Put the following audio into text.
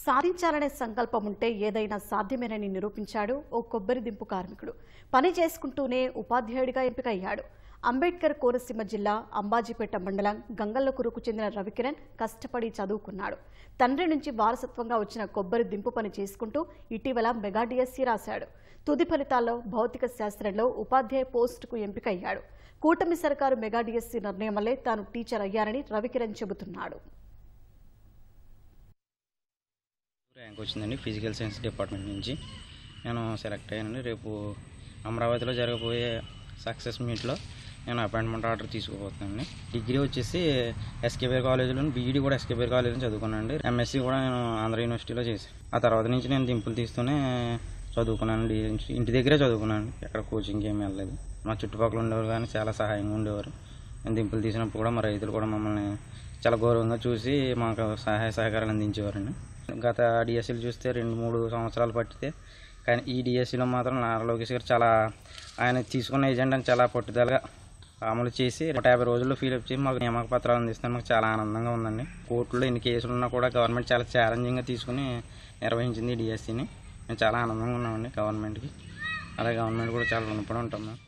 సాధించాలనే సంకల్పం ఉంటే ఏదైనా సాధ్యమేనని నిరూపించాడు ఓ కొబ్బరి దింపు కార్మికుడు. పని చేసుకుంటూనే ఉపాధ్యాయుడిగా ఎంపికయ్యాడు. అంబేద్కర్ కోనసీమ జిల్లా అంబాజీపేట మండలం గంగల్లకురుకు చెందిన రవికిరణ్ కష్టపడి చదువుకున్నాడు. తండ్రి నుంచి వారసత్వంగా వచ్చిన కొబ్బరి దింపు పని చేసుకుంటూ ఇటీవల మెగా డిఎస్సి రాశాడు. తుది ఫలితాల్లో భౌతిక శాస్త్రంలో ఉపాధ్యాయ పోస్టుకు ఎంపికయ్యాడు. కూటమి సర్కారు మెగా డిఎస్సి నిర్ణయం వల్లే తాను టీచర్ అయ్యానని రవికిరణ్ చెబుతున్నాడు. ర్యాంక్ వచ్చిందండి ఫిజికల్ సైన్స్ డిపార్ట్మెంట్ నుంచి. నేను సెలెక్ట్ అయ్యానండి. రేపు అమరావతిలో జరగబోయే సక్సెస్ మీట్లో నేను అపాయింట్మెంట్ ఆర్డర్ తీసుకోబోతున్నానండి. డిగ్రీ వచ్చేసి ఎస్కేబీఆర్ కాలేజీలో, బీఈడీ కూడా ఎస్కేబీఆర్ కాలేజీలో చదువుకున్నానండి. ఎంఎస్సీ కూడా నేను ఆంధ్ర యూనివర్సిటీలో చేశాను. ఆ తర్వాత నుంచి నేను దింపులు తీస్తూనే చదువుకున్నానండి. ఇంటి దగ్గరే చదువుకున్నాను, ఎక్కడ కోచింగ్కి ఏమి వెళ్ళలేదు. మా చుట్టుపక్కల ఉండేవారు కానీ చాలా సహాయంగా ఉండేవారు. నేను దింపులు తీసినప్పుడు కూడా మా రైతులు కూడా మమ్మల్ని చాలా గౌరవంగా చూసి మాకు సహాయ సహకారాలు అందించేవారండి. గత డిఎస్సీలు చూస్తే 2-3 సంవత్సరాలు పట్టితే, కానీ ఈ డిఎస్సీలో మాత్రం నారా లోకేష్ గారు చాలా ఆయన తీసుకున్న ఎజెండాని చాలా పట్టుదలగా అమలు చేసి 150 రోజుల్లో ఫీలప్ చేసి మాకు నియామక పత్రాలు అందిస్తే మాకు చాలా ఆనందంగా ఉందండి. కోర్టులో ఎన్ని కేసులు ఉన్నా కూడా గవర్నమెంట్ చాలా ఛాలెంజింగ్గా తీసుకుని నిర్వహించింది ఈ డిఎస్సీని. మేము చాలా ఆనందంగా ఉన్నామండి గవర్నమెంట్కి. అలాగే గవర్నమెంట్ కూడా చాలా రుణపడి ఉంటాం మేము.